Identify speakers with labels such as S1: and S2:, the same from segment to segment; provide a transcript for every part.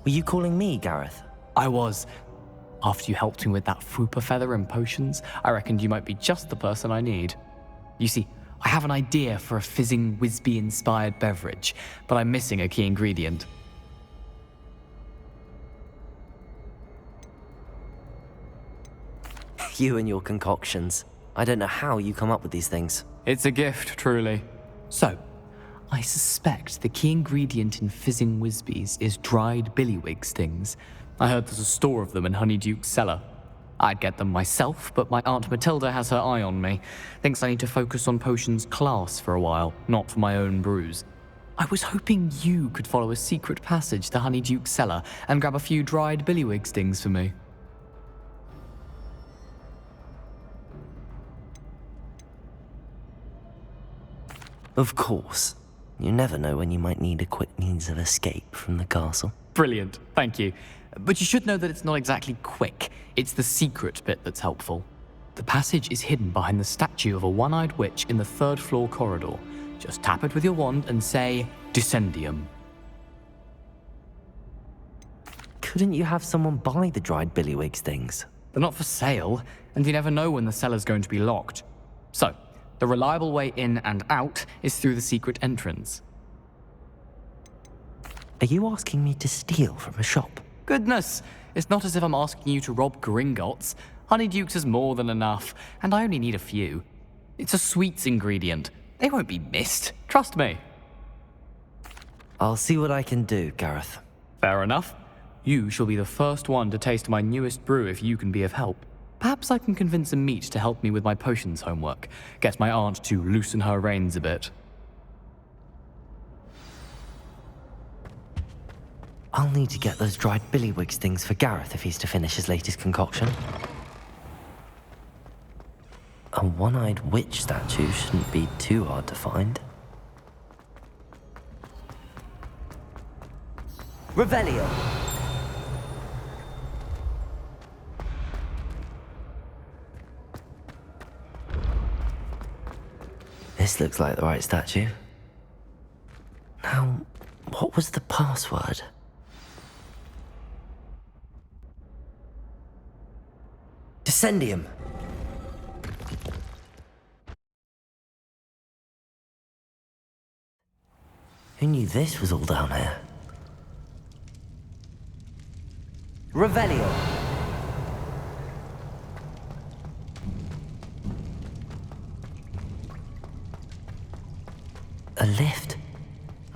S1: Were you calling me, Gareth?
S2: I was. After you helped me with that Fupa feather and potions, I reckoned you might be just the person I need. You see, I have an idea for a fizzing Whizbee-inspired beverage, but I'm missing a key ingredient.
S1: You and your concoctions. I don't know how you come up with these things.
S2: It's a gift, truly. So, I suspect the key ingredient in fizzing Whizbees is dried billywig stings. I heard there's a store of them in Honeyduke's cellar. I'd get them myself, but my Aunt Matilda has her eye on me. Thinks I need to focus on potions class for a while, not for my own brews. I was hoping you could follow a secret passage to Honeyduke's cellar and grab a few dried billywig stings for me.
S1: Of course. You never know when you might need a quick means of escape from the castle.
S2: Brilliant, thank you. But you should know that it's not exactly quick. It's the secret bit that's helpful. The passage is hidden behind the statue of a one-eyed witch in the third-floor corridor. Just tap it with your wand and say, Descendium.
S1: Couldn't you have someone buy the dried billywig stings?
S2: They're not for sale, and you never know when the cellar's going to be locked. So, the reliable way in and out is through the secret entrance.
S1: Are you asking me to steal from a shop?
S2: Goodness, it's not as if I'm asking you to rob Gringotts. Honeyduke's is more than enough, and I only need a few. It's a sweets ingredient. They won't be missed, trust me.
S1: I'll see what I can do, Gareth.
S2: Fair enough. You shall be the first one to taste my newest brew if you can be of help. Perhaps I can convince a meat to help me with my potions homework. Get my aunt to loosen her reins a bit.
S1: I'll need to get those dried billywig stings for Gareth if he's to finish his latest concoction. A one-eyed witch statue shouldn't be too hard to find. Revelio! This looks like the right statue. Now, what was the password? Descendium! Who knew this was all down here? Revelio! A lift?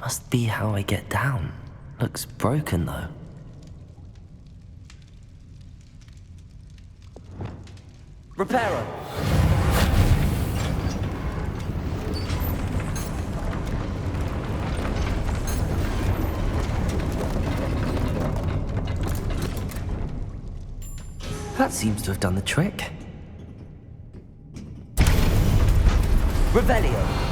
S1: Must be how I get down. Looks broken, though. Reparo! That seems to have done the trick. Revelio!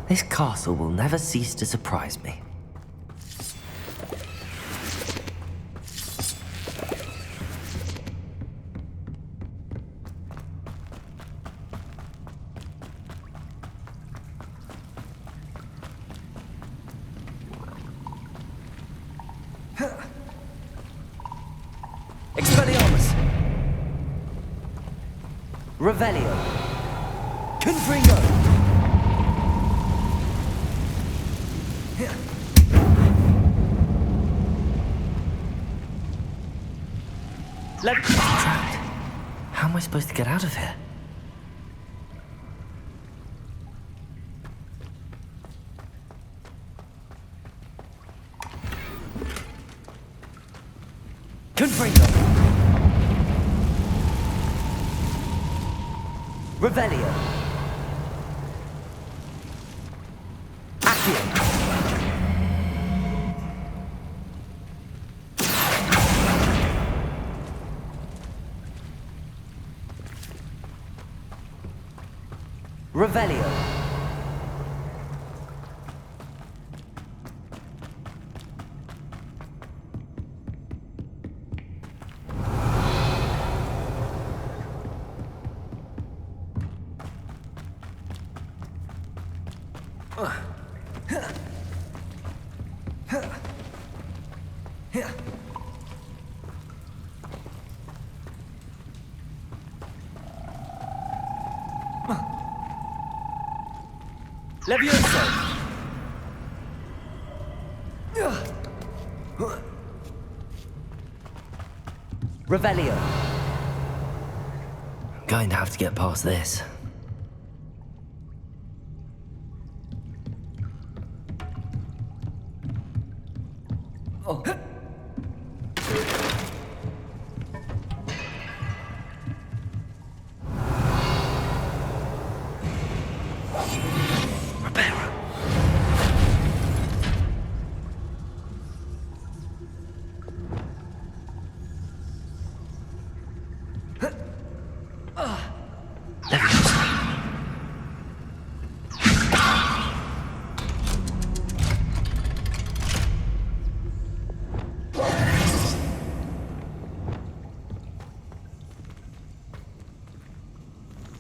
S1: This castle will never cease to surprise me. Expelliarmus! Revelio! Confringo! Trapped. How am I supposed to get out of here? Confringo! Revelio! Accio! Revelio! Levioso! Revelio. Going to have to get past this.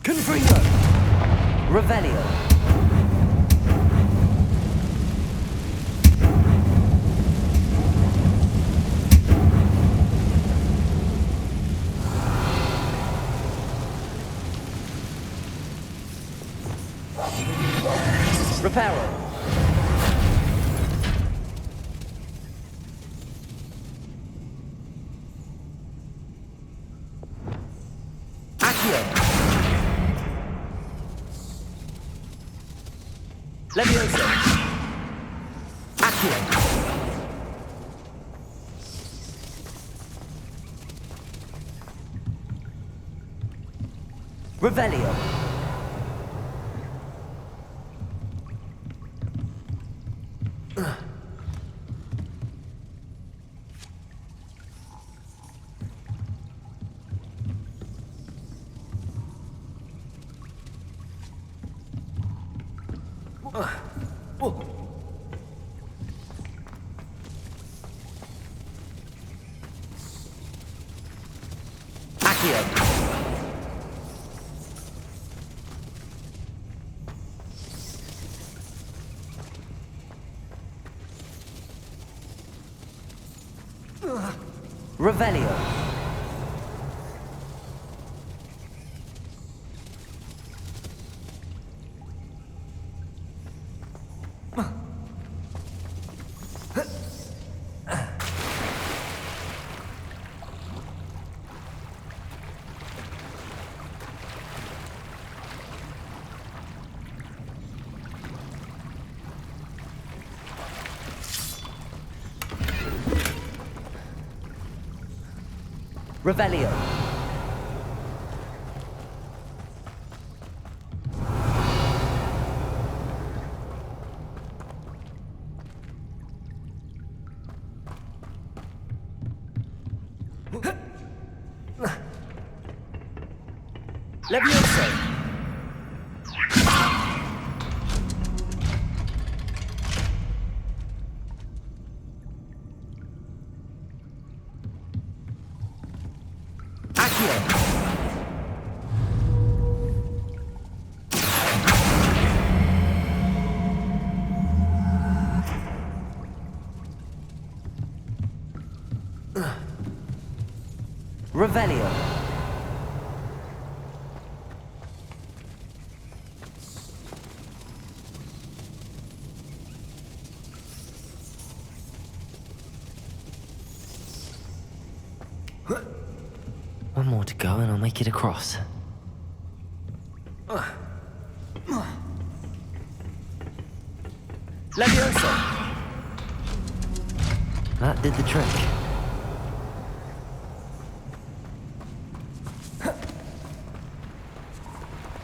S1: Confringo! Revelio! Reparo! Accio! Levioso! Accio! Revelio! Accio! Revelio! Revelio! Levioso! Accio! Revelio! One more to go and I'll make it across. Levioso! That did the trick.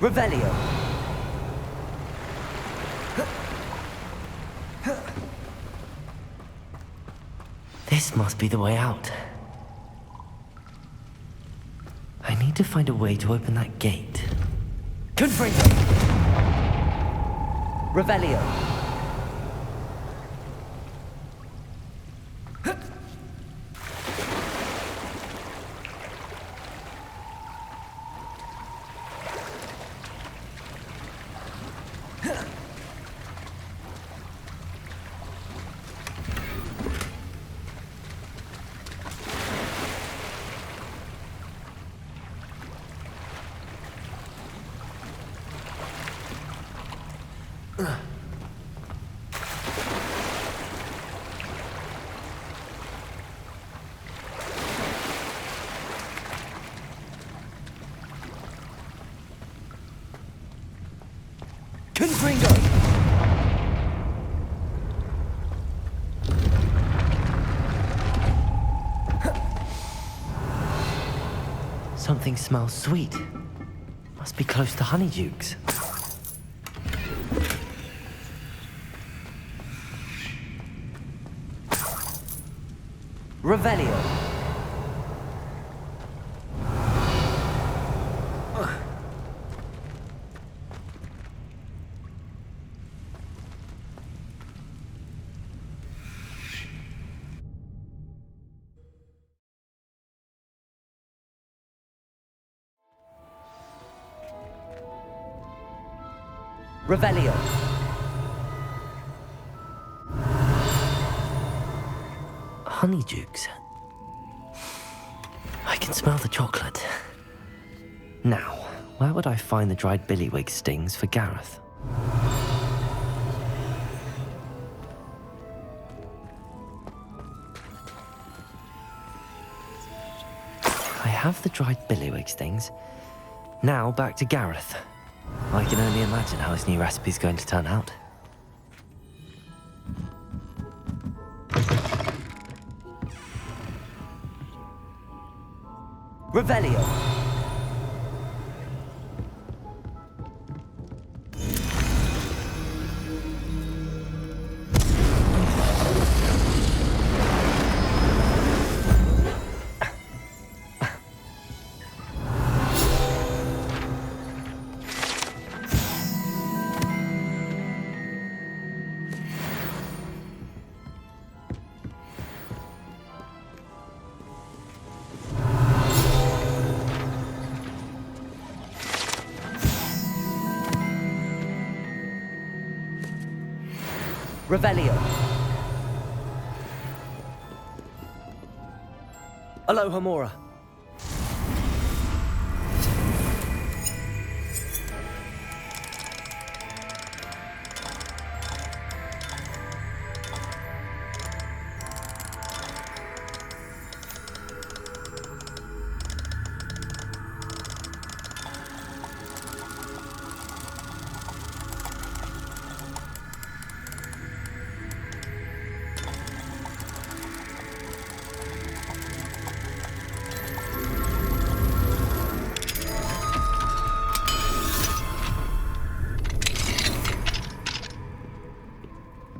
S1: Revelio! This must be the way out. I need to find a way to open that gate. Confringo! Revelio! Something smells sweet. Must be close to Honeydukes. Revelio. Revelio. Honeydukes. I can smell the chocolate. Now, where would I find the dried billywig stings for Gareth? I have the dried billywig stings. Now back to Gareth. I can only imagine how his new recipe's going to turn out. Revelio. Revelio. Aloha Mora.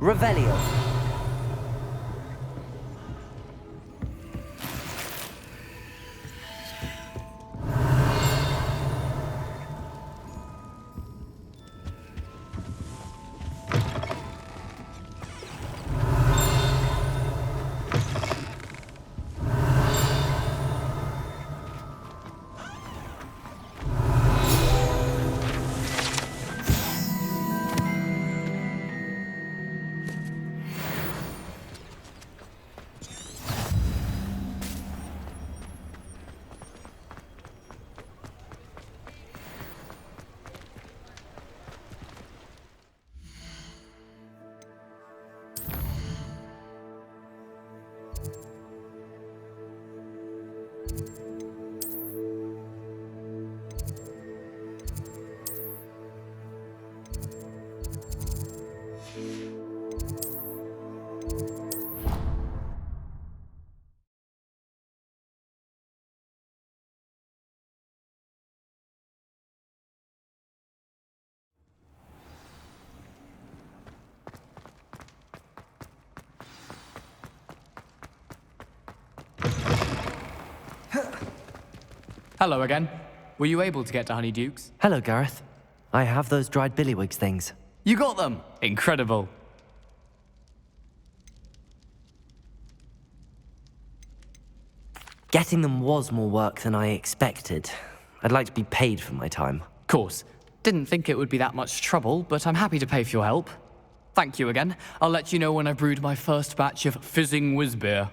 S1: Revelio.
S2: Hello again. Were you able to get to Honeydukes?
S1: Hello, Gareth. I have those dried billywig things.
S2: You got them! Incredible.
S1: Getting them was more work than I expected. I'd like to be paid for my time.
S2: Course. Didn't think it would be that much trouble, but I'm happy to pay for your help. Thank you again. I'll let you know when I've brewed my first batch of fizzing whiz-beer.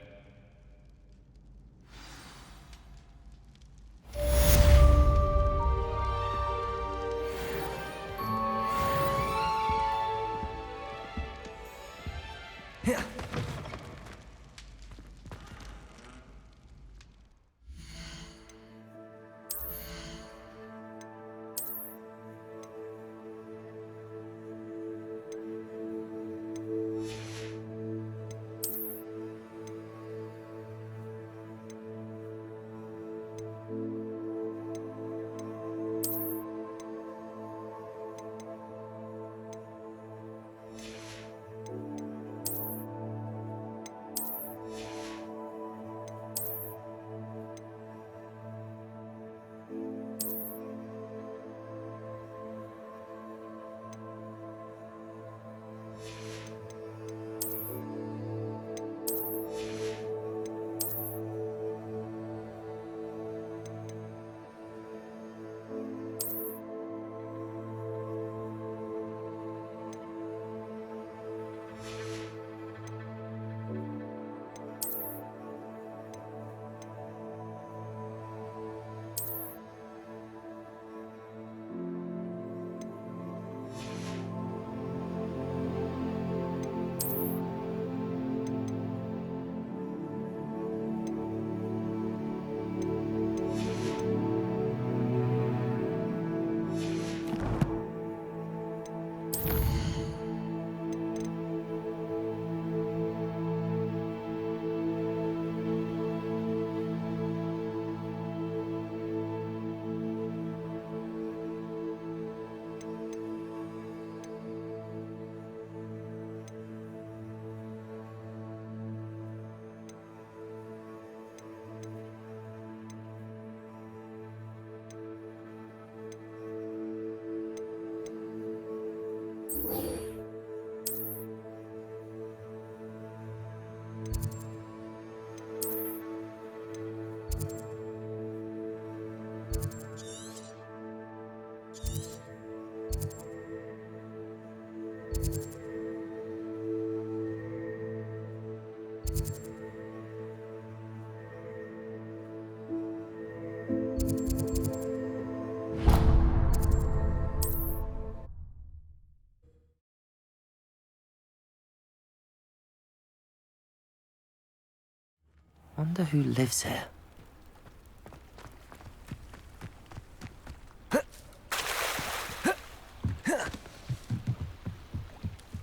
S1: Wonder who lives here.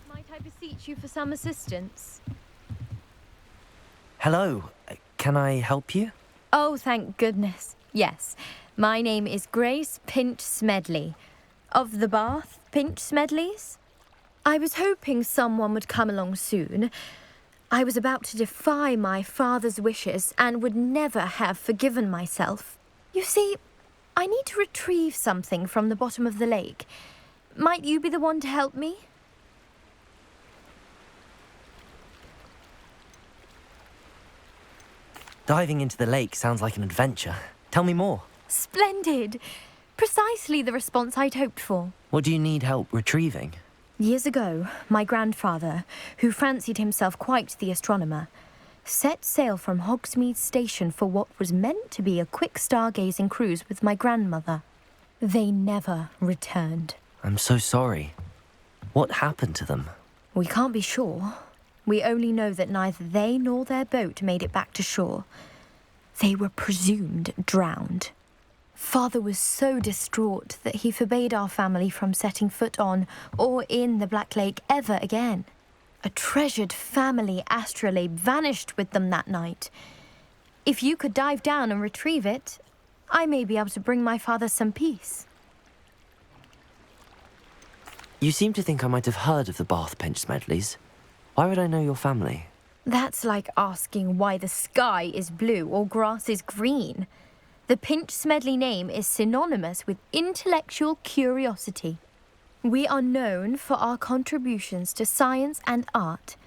S3: Might I beseech you for some assistance?
S1: Hello, can I help you?
S3: Oh, thank goodness. Yes. My name is Grace Pinch Smedley. Of the Bath Pinch Smedleys? I was hoping someone would come along soon. I was about to defy my father's wishes and would never have forgiven myself. You see, I need to retrieve something from the bottom of the lake. Might you be the one to help me?
S1: Diving into the lake sounds like an adventure. Tell me more.
S3: Splendid! Precisely the response I'd hoped for.
S1: What do you need help retrieving?
S3: Years ago, my grandfather, who fancied himself quite the astronomer, set sail from Hogsmeade Station for what was meant to be a quick stargazing cruise with my grandmother. They never returned.
S1: I'm so sorry. What happened to them?
S3: We can't be sure. We only know that neither they nor their boat made it back to shore. They were presumed drowned. Father was so distraught that he forbade our family from setting foot on or in the Black Lake ever again. A treasured family astrolabe vanished with them that night. If you could dive down and retrieve it, I may be able to bring my father some peace.
S1: You seem to think I might have heard of the Bath Pinch Smedleys. Why would I know your family?
S3: That's like asking why the sky is blue or grass is green. The Pinch Smedley name is synonymous with intellectual curiosity. We are known for our contributions to science and art.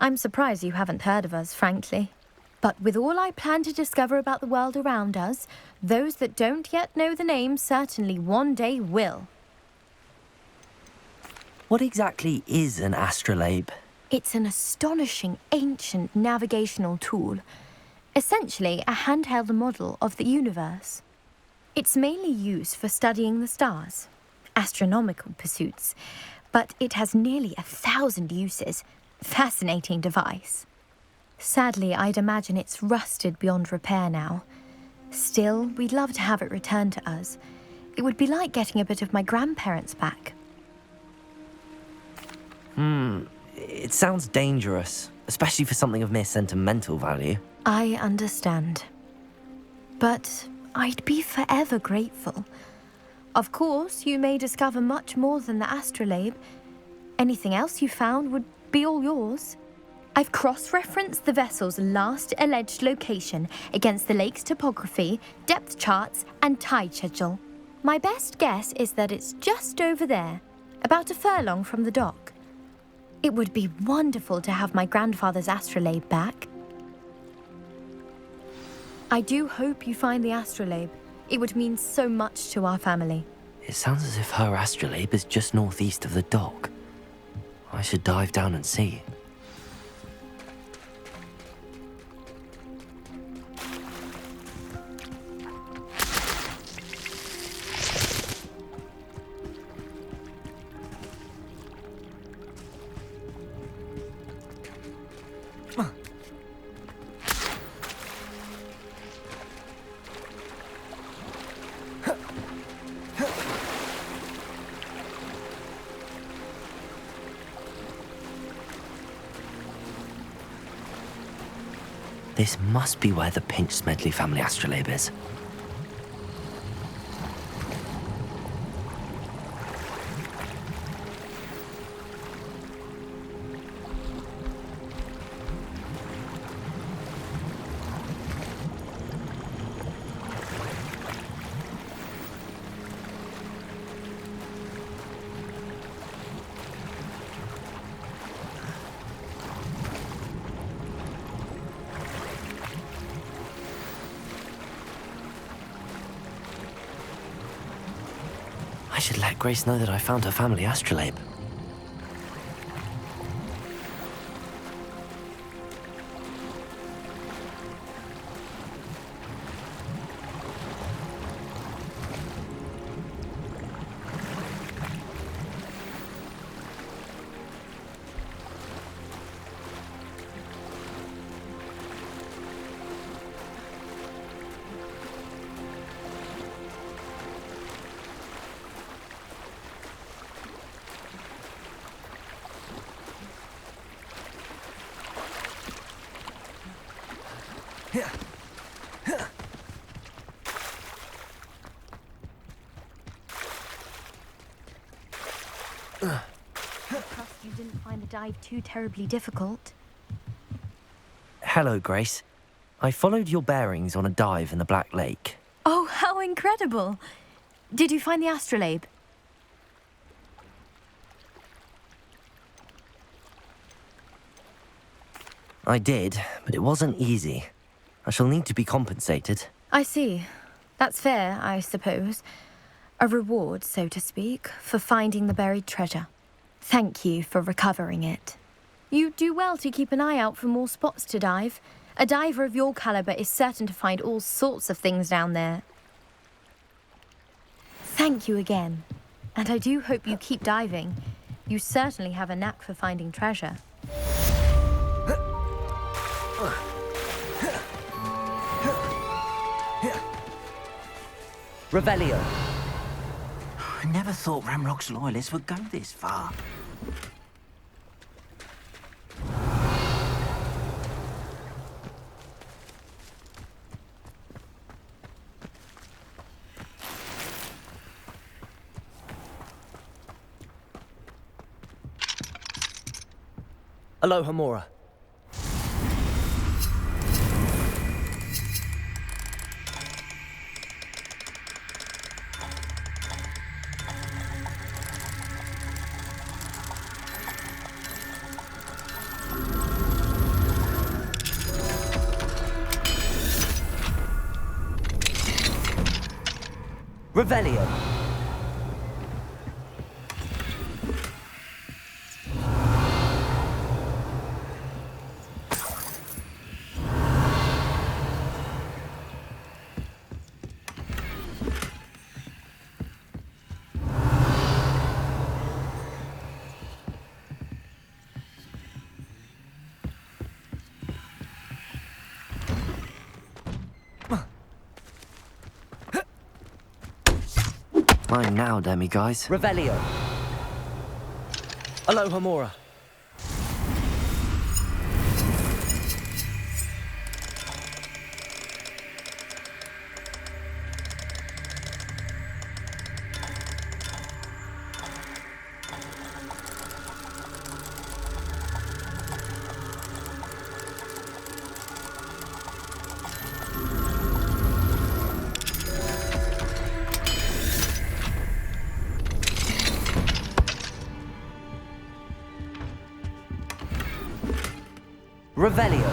S3: I'm surprised you haven't heard of us, frankly. But with all I plan to discover about the world around us, those that don't yet know the name certainly one day will.
S1: What exactly is an astrolabe?
S3: It's an astonishing ancient navigational tool. Essentially a handheld model of the universe. It's mainly used for studying the stars, astronomical pursuits, but it has nearly 1,000 uses. Fascinating device. Sadly, I'd imagine it's rusted beyond repair now. Still, we'd love to have it returned to us. It would be like getting a bit of my grandparents back.
S1: It sounds dangerous, especially for something of mere sentimental value.
S3: I understand. But I'd be forever grateful. Of course, you may discover much more than the astrolabe. Anything else you found would be all yours. I've cross-referenced the vessel's last alleged location against the lake's topography, depth charts, and tide schedule. My best guess is that it's just over there, about a furlong from the dock. It would be wonderful to have my grandfather's astrolabe back. I do hope you find the astrolabe. It would mean so much to our family.
S1: It sounds as if her astrolabe is just northeast of the dock. I should dive down and see. This must be where the Pinch Smedley family astrolabe is. I should let Grace know that I found her family astrolabe.
S3: Trust you didn't find the dive too terribly difficult.
S1: Hello, Grace. I followed your bearings on a dive in the Black Lake.
S3: Oh, how incredible! Did you find the astrolabe?
S1: I did, but it wasn't easy. I shall need to be compensated.
S3: I see. That's fair, I suppose. A reward, so to speak, for finding the buried treasure. Thank you for recovering it. You do well to keep an eye out for more spots to dive. A diver of your caliber is certain to find all sorts of things down there. Thank you again. And I do hope you keep diving. You certainly have a knack for finding treasure.
S1: Revelio.
S4: I never thought Ramrock's loyalists would go this far.
S1: Aloha Mora. Revelio. Mine now, demiguys. Revelio. Aloha Mora. Revelio.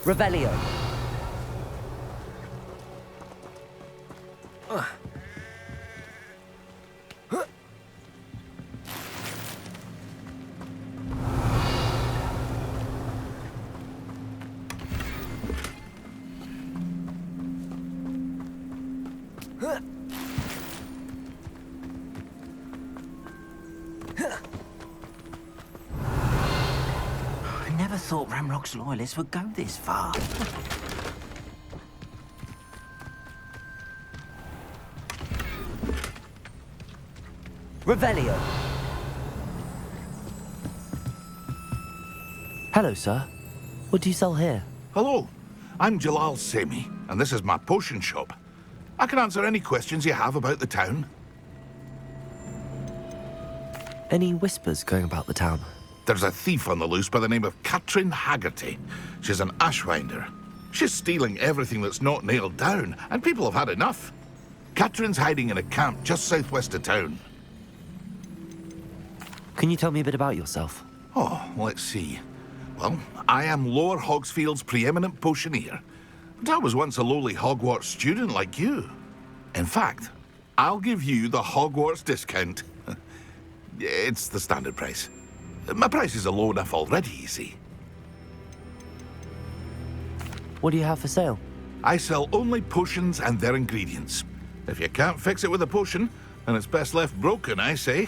S1: Revelio.
S4: I never thought Ramrock's loyalists would go this far.
S1: Revelio. Hello, sir. What do you sell here?
S5: Hello, I'm Jalal Semi, and this is my potion shop. I can answer any questions you have about the town.
S1: Any whispers going about the town?
S5: There's a thief on the loose by the name of Katrin Haggerty. She's an ashwinder. She's stealing everything that's not nailed down, and people have had enough. Katrin's hiding in a camp just southwest of town.
S1: Can you tell me a bit about yourself?
S5: Oh, let's see. Well, I am Lower Hogsfield's preeminent potioneer. But I was once a lowly Hogwarts student like you. In fact, I'll give you the Hogwarts discount. It's the standard price. My prices are low enough already, you see.
S1: What do you have for sale?
S5: I sell only potions and their ingredients. If you can't fix it with a potion, then it's best left broken, I say.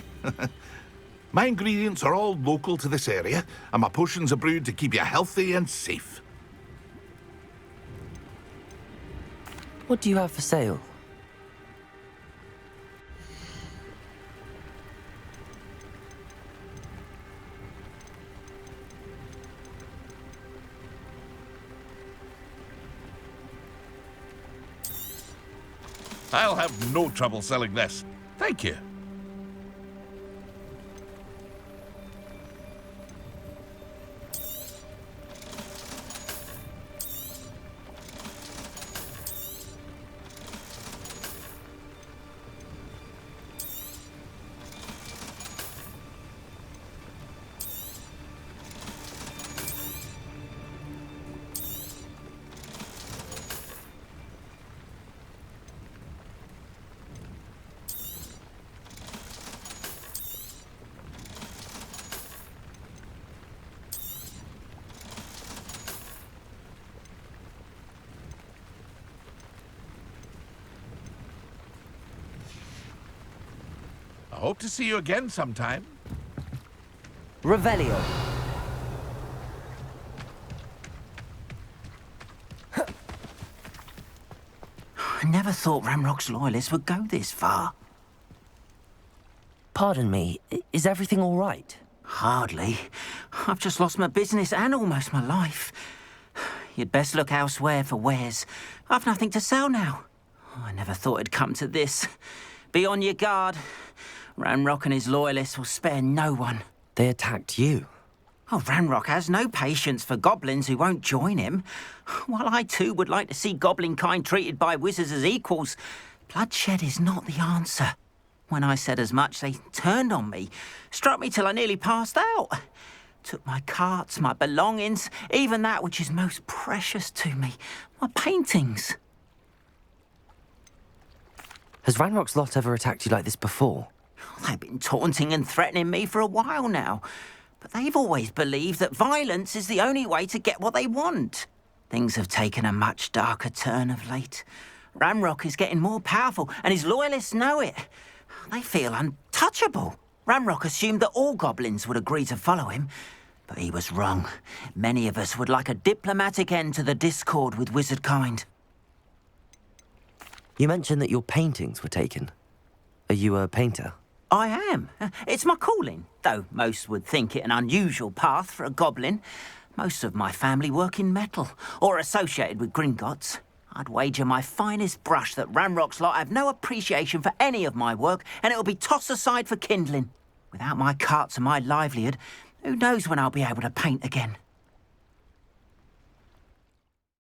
S5: My ingredients are all local to this area, and my potions are brewed to keep you healthy and safe.
S1: What do you have for sale?
S5: I'll have no trouble selling this. Thank you. I hope to see you again sometime.
S1: Revelio.
S4: I never thought Ramrock's loyalists would go this far.
S1: Pardon me, is everything all right?
S4: Hardly. I've just lost my business and almost my life. You'd best look elsewhere for wares. I've nothing to sell now. I never thought it'd come to this. Be on your guard. Ranrock and his loyalists will spare no one.
S1: They attacked you.
S4: Oh, Ranrock has no patience for goblins who won't join him. While I too would like to see goblin kind treated by wizards as equals, bloodshed is not the answer. When I said as much, they turned on me, struck me till I nearly passed out. Took my carts, my belongings, even that which is most precious to me, my paintings.
S1: Has Ranrock's lot ever attacked you like this before?
S4: They've been taunting and threatening me for a while now, but they've always believed that violence is the only way to get what they want. Things have taken a much darker turn of late. Ranrock is getting more powerful, and his loyalists know it. They feel untouchable. Ranrock assumed that all goblins would agree to follow him, but he was wrong. Many of us would like a diplomatic end to the discord with wizard kind.
S1: You mentioned that your paintings were taken. Are you a painter?
S4: I am. It's my calling, though most would think it an unusual path for a goblin. Most of my family work in metal, or associated with Gringotts. I'd wager my finest brush that Ranrock's lot have no appreciation for any of my work, and it'll be tossed aside for kindling. Without my carts and my livelihood, who knows when I'll be able to paint again?